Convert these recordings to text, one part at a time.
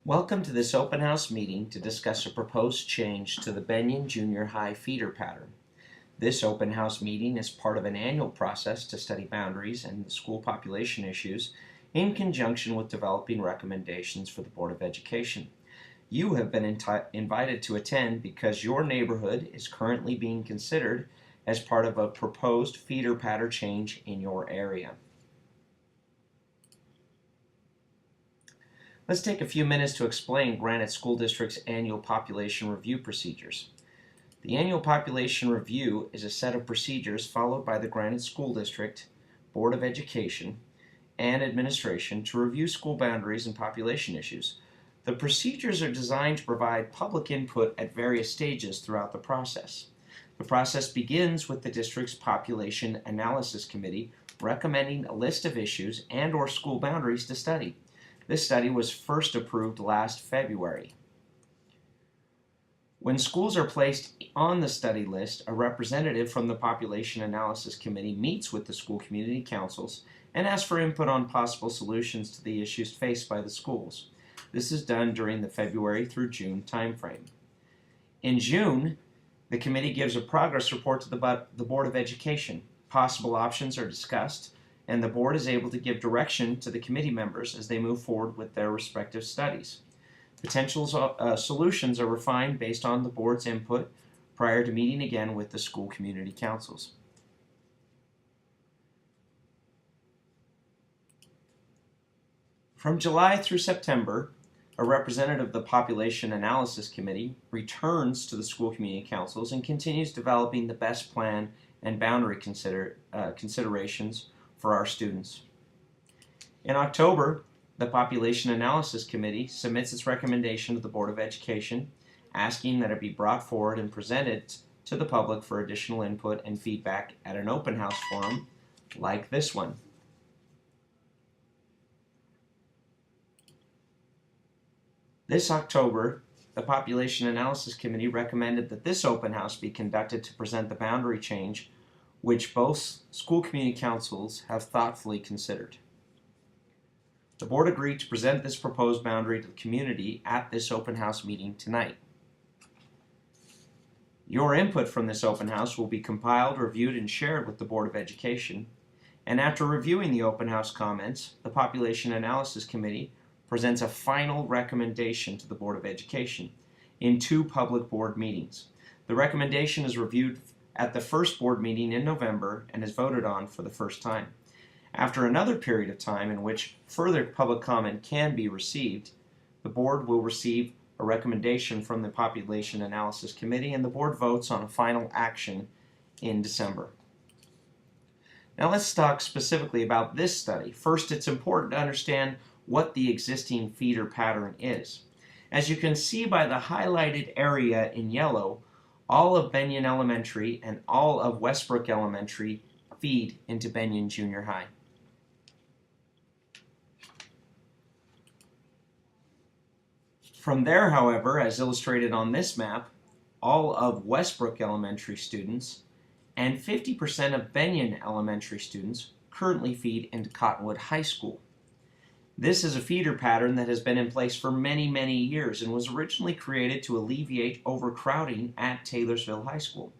Welcome to this open house meeting to discuss a proposed change to the Bennion Junior High feeder pattern. This open house meeting is part of an annual process to study boundaries and school population issues in conjunction with developing recommendations for the Board of Education. You have been invited to attend because your neighborhood is currently being considered as part of a proposed feeder pattern change in your area. Let's take a few minutes to explain Granite School District's annual population review procedures. The annual population review is a set of procedures followed by the Granite School District, Board of Education, and Administration to review school boundaries and population issues. The procedures are designed to provide public input at various stages throughout the process. The process begins with the district's Population Analysis Committee recommending a list of issues and/or school boundaries to study. This study was first approved last February. When schools are placed on the study list, a representative from the Population Analysis Committee meets with the school community councils and asks for input on possible solutions to the issues faced by the schools. This is done during the February through June timeframe. In June, the committee gives a progress report to the Board of Education. Possible options are discussed, and the board is able to give direction to the committee members as they move forward with their respective studies. Potential solutions are refined based on the board's input prior to meeting again with the school community councils. From July through September, a representative of the Population Analysis Committee returns to the school community councils and continues developing the best plan and boundary considerations for our students. In October, the Population Analysis Committee submits its recommendation to the Board of Education, asking that it be brought forward and presented to the public for additional input and feedback at an open house forum like this one. This October, the Population Analysis Committee recommended that this open house be conducted to present the boundary change which both school community councils have thoughtfully considered. The board agreed to present this proposed boundary to the community at this open house meeting tonight. Your input from this open house will be compiled, reviewed, and shared with the Board of Education, and after reviewing the open house comments, the Population Analysis Committee presents a final recommendation to the Board of Education in 2 public board meetings. The recommendation is reviewed at the first board meeting in November and is voted on for the first time. After another period of time in which further public comment can be received, the board will receive a recommendation from the Population Analysis Committee and the board votes on a final action in December. Now let's talk specifically about this study. First, it's important to understand what the existing feeder pattern is. As you can see by the highlighted area in yellow, all of Bennion Elementary and all of Westbrook Elementary feed into Bennion Junior High. From there, however, as illustrated on this map, all of Westbrook Elementary students and 50% of Bennion Elementary students currently feed into Cottonwood High School. This is a feeder pattern that has been in place for many, many years and was originally created to alleviate overcrowding at Taylorsville High School.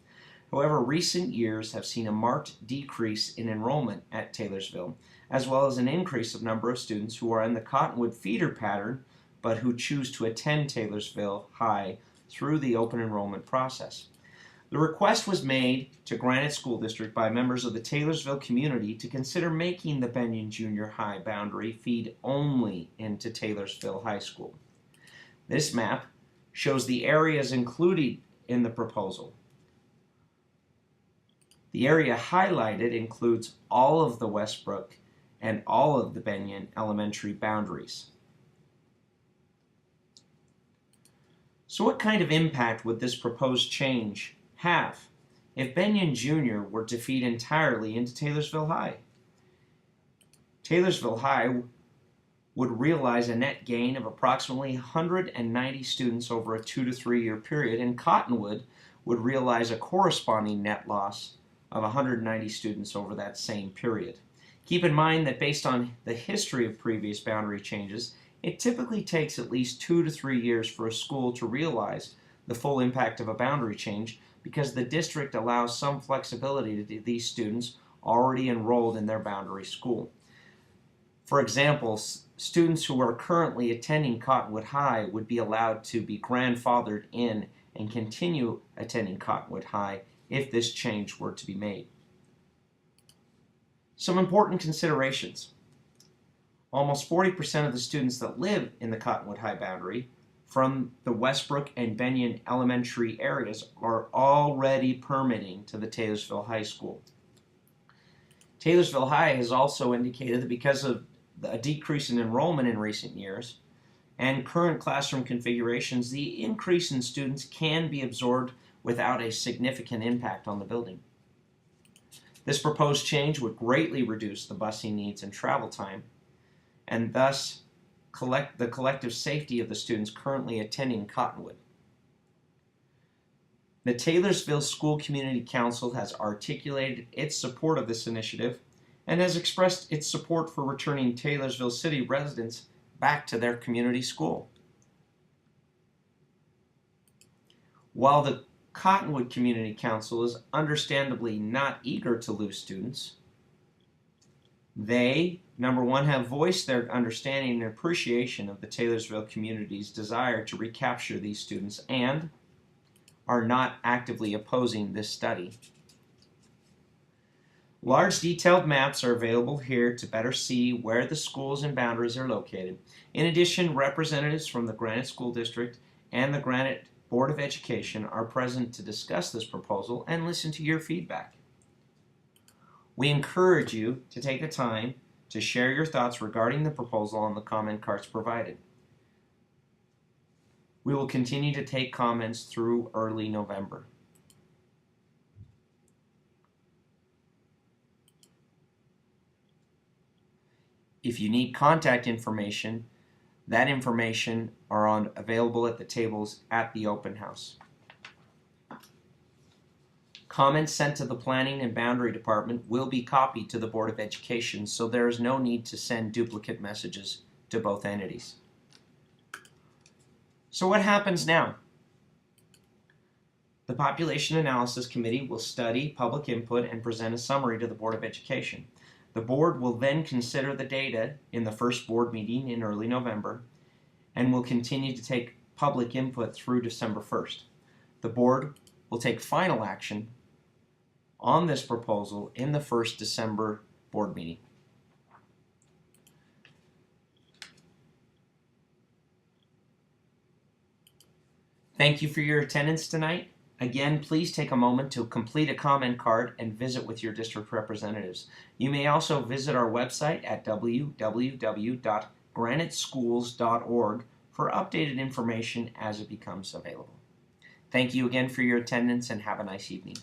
However, recent years have seen a marked decrease in enrollment at Taylorsville, as well as an increase of number of students who are in the Cottonwood feeder pattern but who choose to attend Taylorsville High through the open enrollment process. The request was made to Granite School District by members of the Taylorsville community to consider making the Bennion Junior High boundary feed only into Taylorsville High School. This map shows the areas included in the proposal. The area highlighted includes all of the Westbrook and all of the Bennion Elementary boundaries. So what kind of impact would this proposed change have if Bennion Jr. were to feed entirely into Taylorsville High? Taylorsville High would realize a net gain of approximately 190 students over a 2 to 3 year period, and Cottonwood would realize a corresponding net loss of 190 students over that same period. Keep in mind that based on the history of previous boundary changes, It typically takes at least 2 to 3 years for a school to realize the full impact of a boundary change because the district allows some flexibility to these students already enrolled in their boundary school. For example, students who are currently attending Cottonwood High would be allowed to be grandfathered in and continue attending Cottonwood High if this change were to be made. Some important considerations. Almost 40% of the students that live in the Cottonwood High boundary from the Westbrook and Bennion elementary areas are already permitting to the Taylorsville High School. Taylorsville High has also indicated that because of a decrease in enrollment in recent years and current classroom configurations, the increase in students can be absorbed without a significant impact on the building. This proposed change would greatly reduce the busing needs and travel time, and thus the collective safety of the students currently attending Cottonwood. The Taylorsville School Community Council has articulated its support of this initiative and has expressed its support for returning Taylorsville City residents back to their community school. While the Cottonwood Community Council is understandably not eager to lose students, they, number one, have voiced their understanding and appreciation of the Taylorsville community's desire to recapture these students and are not actively opposing this study. Large detailed maps are available here to better see where the schools and boundaries are located. In addition, representatives from the Granite School District and the Granite Board of Education are present to discuss this proposal and listen to your feedback. We encourage you to take the time to share your thoughts regarding the proposal on the comment cards provided. We will continue to take comments through early November. If you need contact information, that information are available at the tables at the open house. Comments sent to the Planning and Boundary Department will be copied to the Board of Education, so there is no need to send duplicate messages to both entities. So what happens now? The Population Analysis Committee will study public input and present a summary to the Board of Education. The board will then consider the data in the first board meeting in early November and will continue to take public input through December 1st. The board will take final action on this proposal in the first December board meeting. Thank you for your attendance tonight. Again, please take a moment to complete a comment card and visit with your district representatives. You may also visit our website at www.graniteschools.org for updated information as it becomes available. Thank you again for your attendance and have a nice evening.